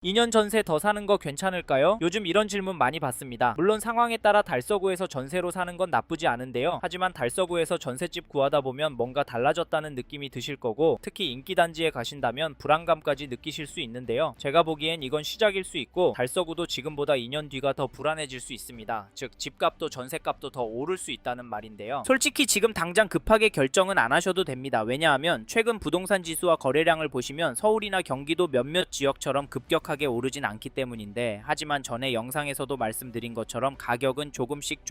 2년 전세 더 사는 거 괜찮을까요? 요즘 이런 질문 많이 받습니다. 물론 상황에 따라 달서구에서 전세로 사는 건 나쁘지 않은데요. 하지만 달서구에서 전셋집 구하다 보면 뭔가 달라졌다는 느낌이 드실 거고, 특히 인기 단지에 가신다면 불안감까지 느끼실 수 있는데요. 제가 보기엔 이건 시작일 수 있고, 달서구도 지금보다 2년 뒤가 더 불안해질 수 있습니다. 즉 집값도 전세값도 더 오를 수 있다는 말인데요. 솔직히 지금 당장 급하게 결정은 안 하셔도 됩니다. 왜냐하면 최근 부동산 지수와 거래량을 보시면 서울이나 경기도 몇몇 지역처럼 급격하게 오르진 않기 때문인데, 하지만 전에 영상에서도 말씀드린 것처럼 가격은 조금씩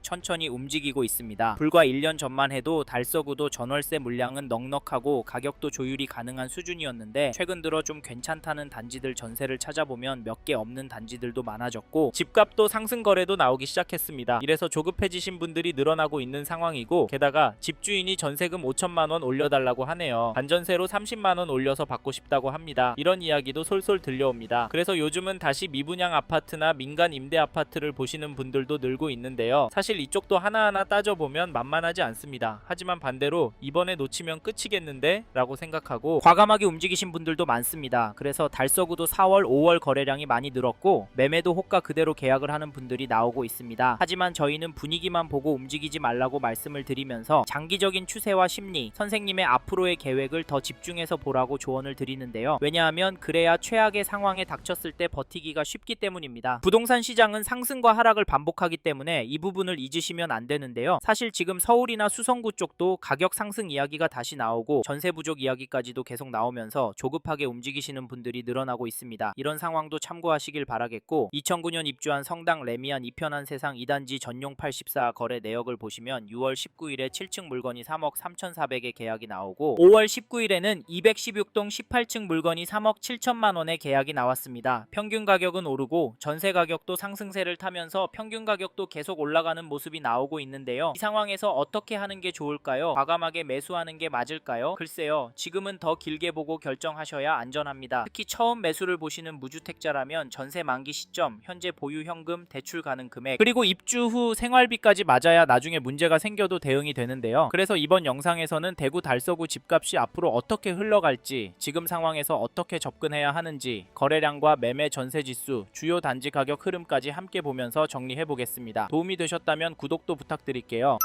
천천히 움직이고 있습니다. 불과 1년 전만 해도 달서구도 전월세 물량은 넉넉하고 가격도 조율이 가능한 수준이었는데, 최근 들어 좀 괜찮다는 단지들 전세를 찾아보면 몇 개 없는 단지들도 많아졌고, 집값도 상승 거래도 나오기 시작했습니다. 이래서 조급해지신 분들이 늘어나고 있는 상황이고, 게다가 집주인이 전세금 5천만원 올려달라고 하네요. 반전세로 30만원 올려서 받고 싶다고 합니다. 이런 이야기도 솔솔 들려옵니다. 그래서 요즘은 다시 미분양 아파트나 민간 임대 아파트를 보시는 분들도 늘고 있는데요. 사실 이쪽도 하나하나 따져보면 만만하지 않습니다. 하지만 반대로 이번에 놓치면 끝이겠는데? 라고 생각하고 과감하게 움직이신 분들도 많습니다. 그래서 달서구도 4월, 5월 거래량이 많이 늘었고, 매매도 호가 그대로 계약을 하는 분들이 나오고 있습니다. 하지만 저희는 분위기만 보고 움직이지 말라고 말씀을 드리면서 장기적인 추세와 심리, 선생님의 앞으로의 계획을 더 집중해서 보라고 조언을 드리는데요. 왜냐하면 그래야 최악의 상황에 닥쳤을 때 버티기가 쉽기 때문입니다. 부동산 시장은 상승과 하락을 반복하기 때문에 이 부분을 잊으시면 안 되는데요. 사실 지금 서울이나 수성구 쪽도 가격 상승 이야기가 다시 나오고 전세 부족 이야기까지도 계속 나오면서 조급하게 움직이시는 분들이 늘어나고 있습니다. 이런 상황도 참고하시길 바라겠고, 2009년 입주한 성당 레미안 이편한 세상 2단지 전용 84 거래 내역을 보시면 6월 19일에 7층 물건이 3억 3,400에 계약이 나오고, 5월 19일에는 216동 18층 물건이 3억 7천만 원에 계약이 나왔습니다. 평균 가격은 오르고 전세 가격도 상승세를 타면서 평균 가격도 계속 올라가는 모습이 나오고 있는데요. 이 상황에서 어떻게 하는 게 좋을까요? 과감하게 매수하는 게 맞을까요? 글쎄요, 지금은 더 길게 보고 결정하셔야 안전합니다. 특히 처음 매수를 보시는 무주택자라면 전세 만기 시점, 현재 보유 현금, 대출 가능 금액, 그리고 입주 후 생활비까지 맞아야 나중에 문제가 생겨도 대응이 되는데요. 그래서 이번 영상에서는 대구 달서구 집값이 앞으로 어떻게 흘러갈지, 지금 상황에서 어떻게 접근해야 하는지, 거래량과 매매 전세 지수, 주요 단지 가격 흐름까지 함께 보면서 정리해 보겠습니다. 도움이 되셨다면 구독도 부탁드릴게요.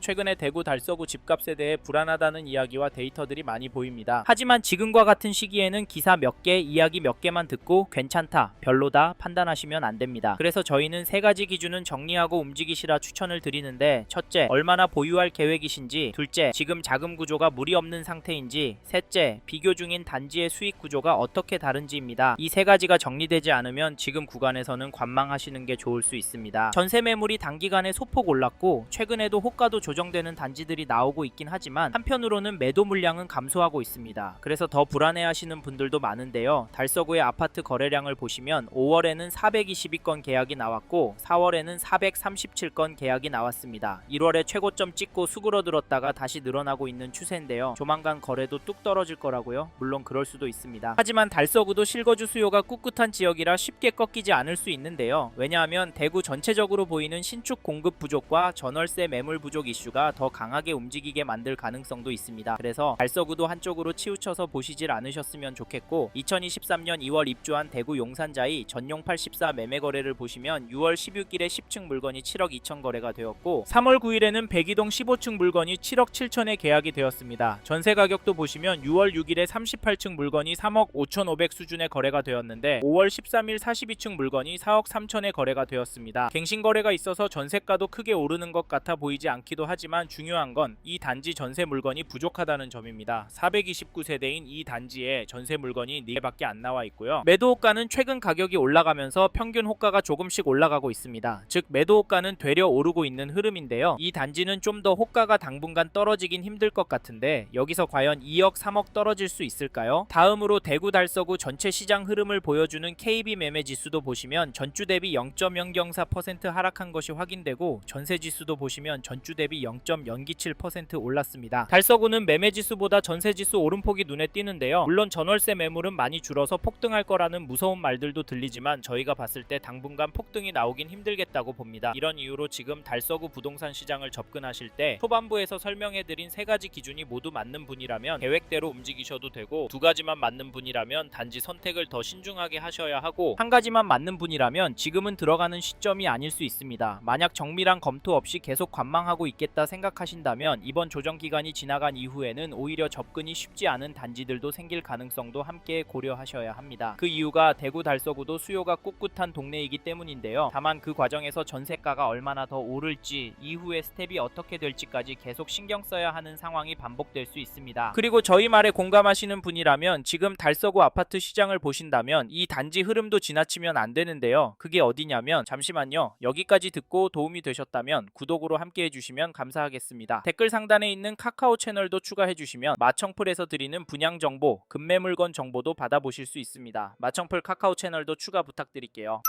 최근에 대구 달서구 집값에 대해 불안하다는 이야기와 데이터들이 많이 보입니다. 하지만 지금과 같은 시기에는 기사 몇 개, 이야기 몇 개만 듣고 괜찮다, 별로다 판단하시면 안 됩니다. 그래서 저희는 세 가지 기준은 정리하고 움직이시라 추천을 드리는데, 첫째, 얼마나 보유할 계획이신지, 둘째, 지금 자금 구조가 무리 없는 상태인지, 셋째, 비교 중인 단지의 수익 구조가 어떻게 다른지입니다. 이 세 가지가 정리되지 않으면 지금 구간에서는 관망하시는 게 좋을 수 있습니다. 전세 매물이 단기간에 소폭 올랐고 최근에도 호가도 조정되는 단지들이 나오고 있긴 하지만, 한편으로는 매도 물량은 감소하고 있습니다. 그래서 더 불안해하시는 분들도 많은데요. 달서구의 아파트 거래량을 보시면 5월에는 422건 계약이 나왔고 4월에는 437건 계약이 나왔습니다. 1월에 최고점 찍고 수그러들었다가 다시 늘어나고 있는 추세인데요. 조만간 거래도 뚝 떨어질 거라고요? 물론 그럴 수도 있습니다. 하지만 달서구도 실거주 수요가 꿋꿋한 지역이라 쉽게 꺾이지 않을 수 있는데요. 왜냐하면 대구 전체적으로 보이는 신축 공급 부족과 전월세 매물 부족 이슈가 더 강하게 움직이게 만들 가능성도 있습니다. 그래서 달서구도 한쪽으로 치우쳐서 보시질 않으셨으면 좋겠고, 2023년 2월 입주한 대구 용산자이 전용 84 매매 거래를 보시면 6월 16일에 10층 물건이 7억 2천 거래가 되었고, 3월 9일에는 백이동 15층 물건이 7억 7천에 계약이 되었습니다. 전세 가격도 보시면 6월 6일에 38층 물건이 3억 5,500 수준의 거래가 되었는데, 5월 13일 42층 물건이 4억 3천에 거래가 되었습니다. 갱신 거래가 있어서 전세가도 크게 오르는 것 같아 보이지 않기도 하지만, 중요한 건 이 단지 전세 물건이 부족하다는 점입니다. 429세대인 이 단지에 전세 물건이 4개밖에 안 나와 있고요. 매도 호가는 최근 가격이 올라가면서 평균 호가가 조금씩 올라가고 있습니다. 즉 매도 호가는 되려 오르고 있는 흐름인데요. 이 단지는 좀 더 호가가 당분간 떨어지긴 힘들 것 같은데, 여기서 과연 2억 3억 떨어질 수 있을까요? 다음으로 대구 달서구 전체 시장 흐름을 보여주는 KB 매매 지수도 보시면 전주 대비 0.004% 하락한 것이 확인되고, 전세 지수도 보시면 전주 대비 대비 0.027% 올랐습니다. 달서구는 매매지수보다 전세지수 오름폭이 눈에 띄는데요. 물론 전월세 매물은 많이 줄어서 폭등할 거라는 무서운 말들도 들리지만 저희가 봤을 때 당분간 폭등이 나오긴 힘들겠다고 봅니다. 이런 이유로 지금 달서구 부동산 시장을 접근하실 때 초반부에서 설명해드린 세 가지 기준이 모두 맞는 분이라면 계획대로 움직이셔도 되고, 두 가지만 맞는 분이라면 단지 선택을 더 신중하게 하셔야 하고, 한 가지만 맞는 분이라면 지금은 들어가는 시점이 아닐 수 있습니다. 만약 정밀한 검토 없이 계속 관망하고 있겠다 생각하신다면 이번 조정 기간이 지나간 이후에는 오히려 접근이 쉽지 않은 단지들도 생길 가능성도 함께 고려하셔야 합니다. 그 이유가 대구 달서구도 수요가 꿋꿋한 동네이기 때문인데요. 다만 그 과정에서 전세가가 얼마나 더 오를지, 이후의 스텝이 어떻게 될지까지 계속 신경 써야 하는 상황이 반복될 수 있습니다. 그리고 저희 말에 공감하시는 분이라면 지금 달서구 아파트 시장을 보신다면 이 단지 흐름도 지나치면 안 되는데요. 그게 어디냐면, 잠시만요. 여기까지 듣고 도움이 되셨다면 구독으로 함께 해주시면 감사하겠습니다. 댓글 상단에 있는 카카오 채널도 추가해주시면 마청풀에서 드리는 분양 정보, 급매 물건 정보도 받아보실 수 있습니다. 마청풀 카카오 채널도 추가 부탁드릴게요.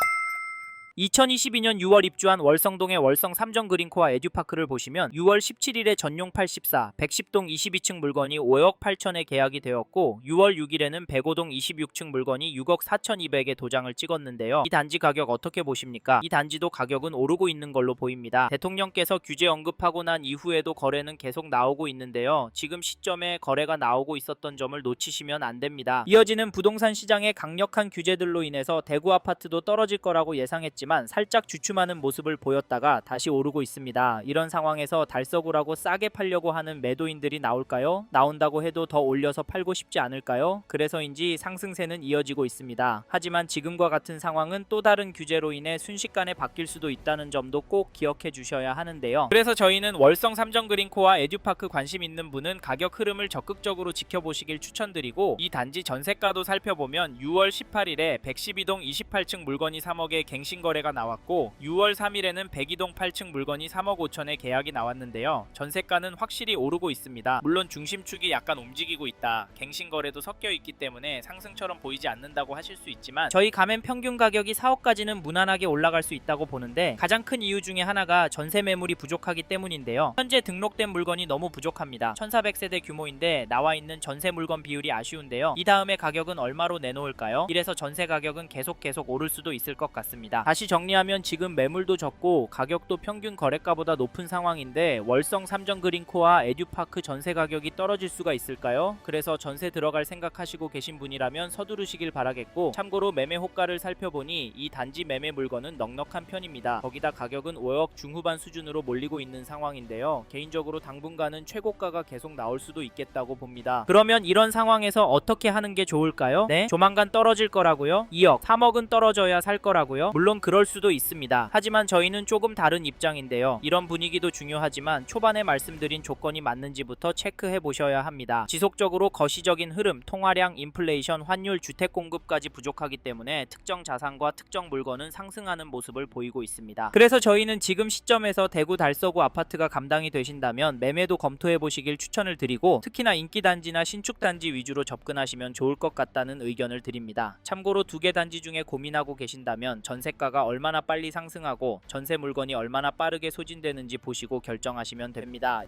2022년 6월 입주한 월성동의 월성 3정 그린코아 에듀파크를 보시면 6월 17일에 전용 84, 110동 22층 물건이 5억 8천에 계약이 되었고, 6월 6일에는 105동 26층 물건이 6억 4,200에 도장을 찍었는데요. 이 단지 가격 어떻게 보십니까? 이 단지도 가격은 오르고 있는 걸로 보입니다. 대통령께서 규제 언급하고 난 이후에도 거래는 계속 나오고 있는데요. 지금 시점에 거래가 나오고 있었던 점을 놓치시면 안 됩니다. 이어지는 부동산 시장의 강력한 규제들로 인해서 대구 아파트도 떨어질 거라고 예상했지만 살짝 주춤하는 모습을 보였다가 다시 오르고 있습니다. 이런 상황에서 달서구라고 싸게 팔려고 하는 매도인들이 나올까요? 나온다고 해도 더 올려서 팔고 싶지 않을까요? 그래서인지 상승세는 이어지고 있습니다. 하지만 지금과 같은 상황은 또 다른 규제로 인해 순식간에 바뀔 수도 있다는 점도 꼭 기억해 주셔야 하는데요. 그래서 저희는 월성 3정 그린코아 에듀파크 관심 있는 분은 가격 흐름을 적극적으로 지켜보시길 추천드리고, 이 단지 전세가도 살펴보면 6월 18일에 112동 28층 물건이 3억에 갱신거래가 나왔고, 6월 3일에는 102동 8층 물건이 3억 5천에 계약이 나왔는데요. 전세가는 확실히 오르고 있습니다. 물론 중심축이 약간 움직이고 있다, 갱신거래도 섞여 있기 때문에 상승처럼 보이지 않는다고 하실 수 있지만, 저희 가맹 평균 가격이 4억까지는 무난하게 올라갈 수 있다고 보는데, 가장 큰 이유 중에 하나가 전세 매물이 부족하기 때문인데요. 현재 등록된 물건이 너무 부족합니다. 1400세대 규모인데 나와 있는 전세 물건 비율이 아쉬운데요. 이 다음에 가격은 얼마로 내놓을까요? 이래서 전세 가격은 계속 오를 수도 있을 것 같습니다. 다시 정리하면 지금 매물도 적고 가격도 평균 거래가보다 높은 상황인데 월성 3정 그린코아 에듀파크 전세 가격이 떨어질 수가 있을까요? 그래서 전세 들어갈 생각하시고 계신 분이라면 서두르시길 바라겠고, 참고로 매매 호가를 살펴보니 이 단지 매매 물건은 넉넉한 편입니다. 거기다 가격은 5억 중후반 수준으로 몰리고 있는 상황인데요. 개인적으로 당분간은 최고가가 계속 나올 수도 있겠다고 봅니다. 그러면 이런 상황에서 어떻게 하는 게 좋을까요? 네? 조만간 떨어질 거라고요? 2억, 3억은 떨어져야 살 거라고요? 물론 그럴 수도 있습니다. 하지만 저희는 조금 다른 입장인데요. 이런 분위기도 중요하지만 초반에 말씀드린 조건이 맞는지부터 체크해 보셔야 합니다. 지속적으로 거시적인 흐름, 통화량, 인플레이션, 환율, 주택 공급까지 부족하기 때문에 특정 자산과 특정 물건은 상승하는 모습을 보이고 있습니다. 그래서 저희는 지금 시점에서 대구 달서구 아파트가 감당이 되신다면 매매도 검토해 보시길 추천을 드리고, 특히나 인기 단지나 신축 단지 위주로 접근하시면 좋을 것 같다는 의견을 드립니다. 참고로 두 개 단지 중에 고민하고 계신다면 전세가가 얼마나 빨리 상승하고 전세 물건이 얼마나 빠르게 소진되는지 보시고 결정하시면 됩니다.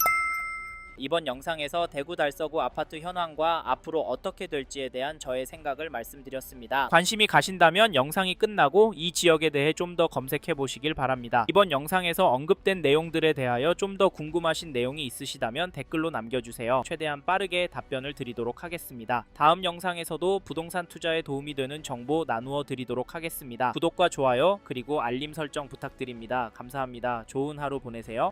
이번 영상에서 대구 달서구 아파트 현황과 앞으로 어떻게 될지에 대한 저의 생각을 말씀드렸습니다. 관심이 가신다면 영상이 끝나고 이 지역에 대해 좀 더 검색해 보시길 바랍니다. 이번 영상에서 언급된 내용들에 대하여 좀 더 궁금하신 내용이 있으시다면 댓글로 남겨주세요. 최대한 빠르게 답변을 드리도록 하겠습니다. 다음 영상에서도 부동산 투자에 도움이 되는 정보 나누어 드리도록 하겠습니다. 구독과 좋아요 그리고 알림 설정 부탁드립니다. 감사합니다. 좋은 하루 보내세요.